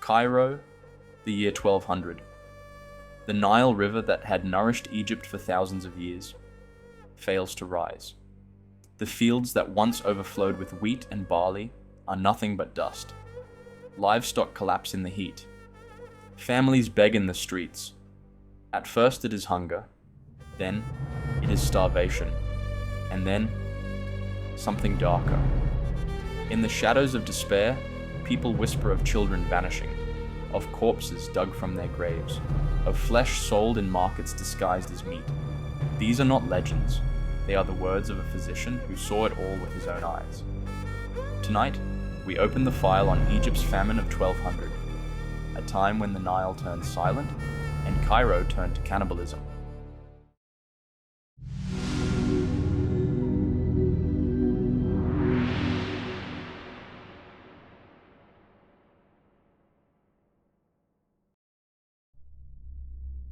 Cairo, the year 1200. The Nile River that had nourished Egypt for thousands of years fails to rise. The fields that once overflowed with wheat and barley are nothing but dust. Livestock collapse in the heat. Families beg in the streets. At first it is hunger, then it is starvation, and then something darker. In the shadows of despair, people whisper of children vanishing, of corpses dug from their graves, of flesh sold in markets disguised as meat. These are not legends. They are the words of a physician who saw it all with his own eyes. Tonight, we open the file on Egypt's famine of 1200, a time when the Nile turned silent and Cairo turned to cannibalism.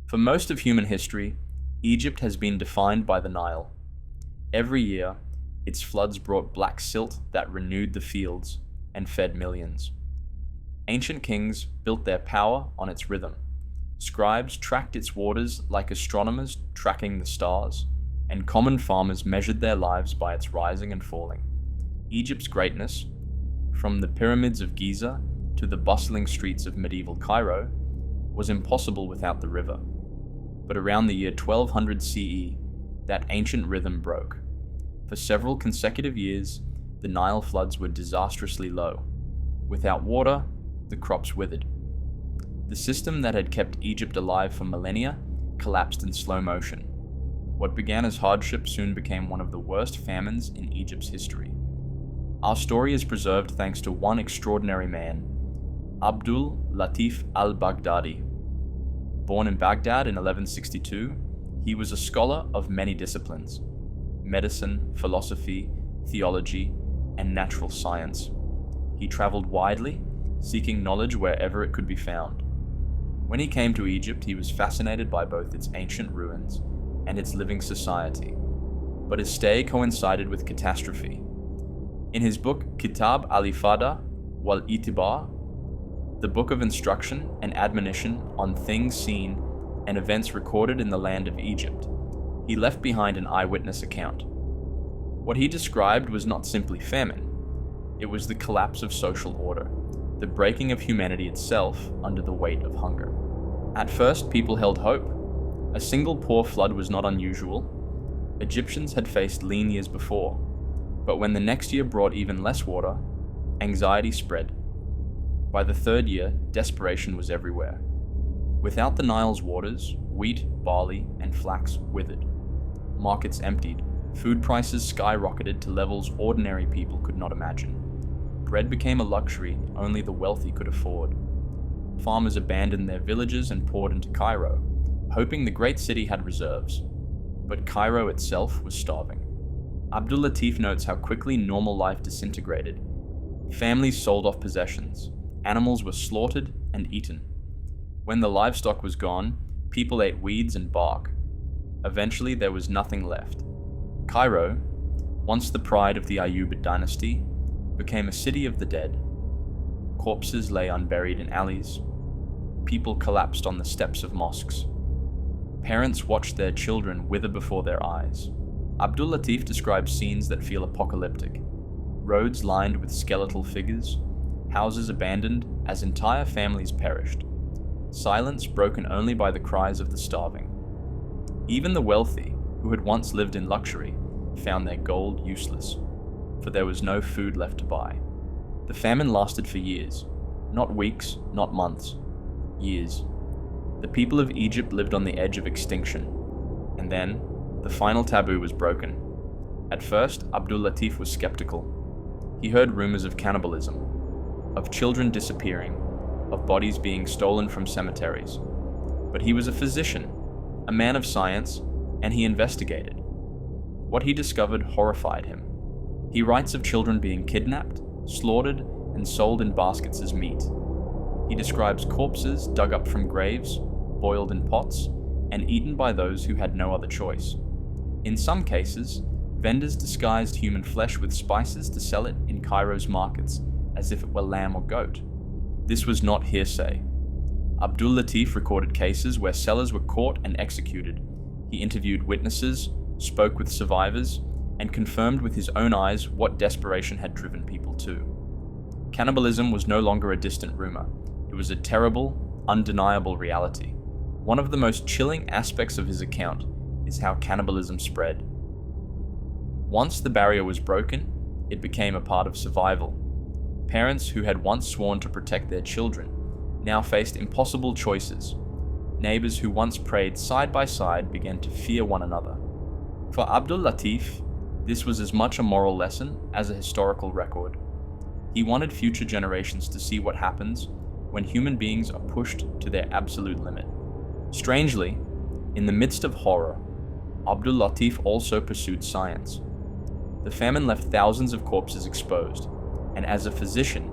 For most of human history, Egypt has been defined by the Nile. Every year, its floods brought black silt that renewed the fields and fed millions. Ancient kings built their power on its rhythm. Scribes tracked its waters like astronomers tracking the stars, and common farmers measured their lives by its rising and falling. Egypt's greatness, from the pyramids of Giza to the bustling streets of medieval Cairo, was impossible without the river. But around the year 1200 CE, that ancient rhythm broke. For several consecutive years, the Nile floods were disastrously low. Without water, the crops withered. The system that had kept Egypt alive for millennia collapsed in slow motion. What began as hardship soon became one of the worst famines in Egypt's history. Our story is preserved thanks to one extraordinary man, al-Latif al-Baghdadi. Born in Baghdad in 1162, he was a scholar of many disciplines: medicine, philosophy, theology, and natural science. He traveled widely, seeking knowledge wherever it could be found. When he came to Egypt, he was fascinated by both its ancient ruins and its living society. But his stay coincided with catastrophe. In his book Kitab al-Ifada wal-Itibar, the book of instruction and admonition on things seen and events recorded in the land of Egypt, he left behind an eyewitness account. What he described was not simply famine. It was the collapse of social order, the breaking of humanity itself under the weight of hunger. At first, people held hope. A single poor flood was not unusual. Egyptians had faced lean years before. But when the next year brought even less water, anxiety spread. By the third year, desperation was everywhere. Without the Nile's waters, wheat, barley, and flax withered. Markets emptied. Food prices skyrocketed to levels ordinary people could not imagine. Bread became a luxury only the wealthy could afford. Farmers abandoned their villages and poured into Cairo, hoping the great city had reserves. But Cairo itself was starving. al-Latif notes how quickly normal life disintegrated. Families sold off possessions. Animals were slaughtered and eaten. When the livestock was gone, people ate weeds and bark. Eventually, there was nothing left. Cairo, once the pride of the Ayyubid dynasty, became a city of the dead. Corpses lay unburied in alleys. People collapsed on the steps of mosques. Parents watched their children wither before their eyes. al-Latif describes scenes that feel apocalyptic. Roads lined with skeletal figures, houses abandoned as entire families perished. Silence broken only by the cries of the starving. Even the wealthy, who had once lived in luxury, found their gold useless, for there was no food left to buy. The famine lasted for years, not weeks, not months, years. The people of Egypt lived on the edge of extinction, and then the final taboo was broken. At first, al-Latif was skeptical. He heard rumors of cannibalism, of children disappearing, of bodies being stolen from cemeteries. But he was a physician, a man of science, and he investigated. What he discovered horrified him. He writes of children being kidnapped, slaughtered, and sold in baskets as meat. He describes corpses dug up from graves, boiled in pots, and eaten by those who had no other choice. In some cases, vendors disguised human flesh with spices to sell it in Cairo's markets as if it were lamb or goat. This was not hearsay. al-Latif recorded cases where sellers were caught and executed. He interviewed witnesses, spoke with survivors, and confirmed with his own eyes what desperation had driven people to. Cannibalism was no longer a distant rumor. It was a terrible, undeniable reality. One of the most chilling aspects of his account is how cannibalism spread. Once the barrier was broken, it became a part of survival. Parents who had once sworn to protect their children now faced impossible choices. Neighbors who once prayed side by side began to fear one another. For al-Latif, this was as much a moral lesson as a historical record. He wanted future generations to see what happens when human beings are pushed to their absolute limit. Strangely, in the midst of horror, al-Latif also pursued science. The famine left thousands of corpses exposed, and as a physician,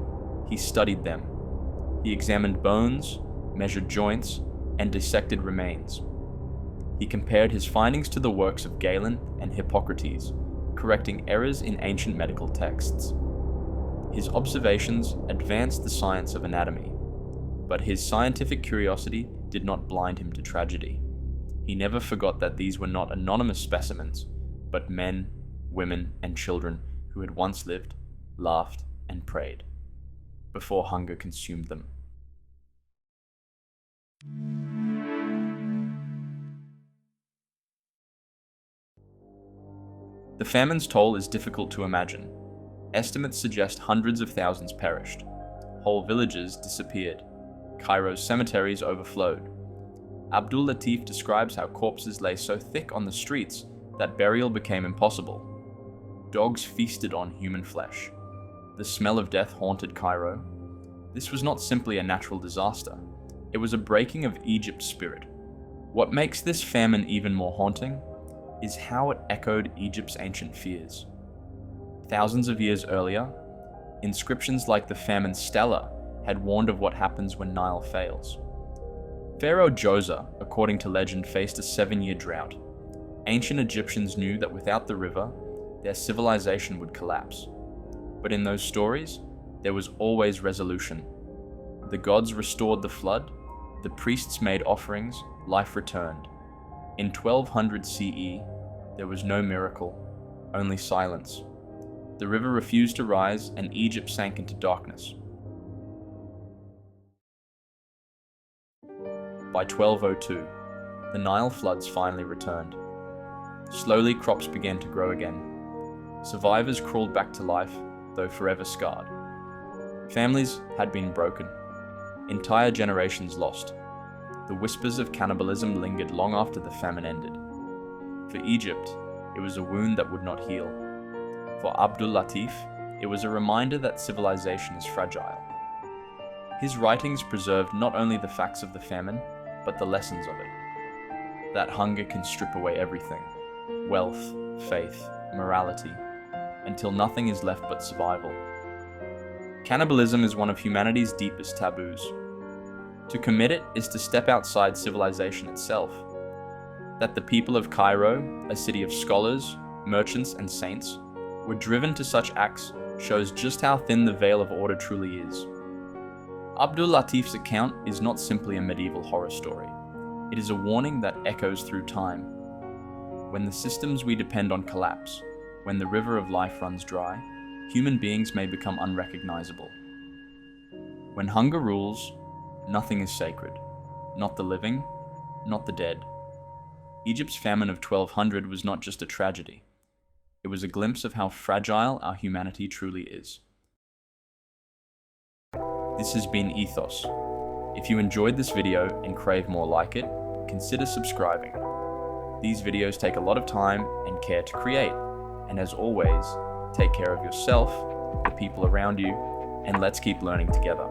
he studied them. He examined bones, measured joints, and dissected remains. He compared his findings to the works of Galen and Hippocrates, correcting errors in ancient medical texts. His observations advanced the science of anatomy, but his scientific curiosity did not blind him to tragedy. He never forgot that these were not anonymous specimens, but men, women, and children who had once lived, laughed, and prayed, before hunger consumed them. The famine's toll is difficult to imagine. Estimates suggest hundreds of thousands perished. Whole villages disappeared. Cairo's cemeteries overflowed. al-Latif describes how corpses lay so thick on the streets that burial became impossible. Dogs feasted on human flesh. The smell of death haunted Cairo. This was not simply a natural disaster. It was a breaking of Egypt's spirit. What makes this famine even more haunting is how it echoed Egypt's ancient fears. Thousands of years earlier, inscriptions like the Famine Stela had warned of what happens when Nile fails. Pharaoh Djoser, according to legend, faced a 7-year drought. Ancient Egyptians knew that without the river, their civilization would collapse. But in those stories, there was always resolution. The gods restored the flood, the priests made offerings, life returned. In 1200 CE, there was no miracle, only silence. The river refused to rise, and Egypt sank into darkness. By 1202, the Nile floods finally returned. Slowly, crops began to grow again. Survivors crawled back to life, though forever scarred. Families had been broken. Entire generations lost. The whispers of cannibalism lingered long after the famine ended. For Egypt, it was a wound that would not heal. For al-Latif, it was a reminder that civilization is fragile. His writings preserved not only the facts of the famine, but the lessons of it. That hunger can strip away everything: wealth, faith, morality, until nothing is left but survival. Cannibalism is one of humanity's deepest taboos. To commit it is to step outside civilization itself. That the people of Cairo, a city of scholars, merchants, and saints, were driven to such acts shows just how thin the veil of order truly is. al-Latif's account is not simply a medieval horror story. It is a warning that echoes through time. When the systems we depend on collapse, when the river of life runs dry, human beings may become unrecognizable. When hunger rules, nothing is sacred. Not the living, not the dead. Egypt's famine of 1200 was not just a tragedy. It was a glimpse of how fragile our humanity truly is. This has been Ethos. If you enjoyed this video and crave more like it, consider subscribing. These videos take a lot of time and care to create, and as always, take care of yourself, the people around you, and let's keep learning together.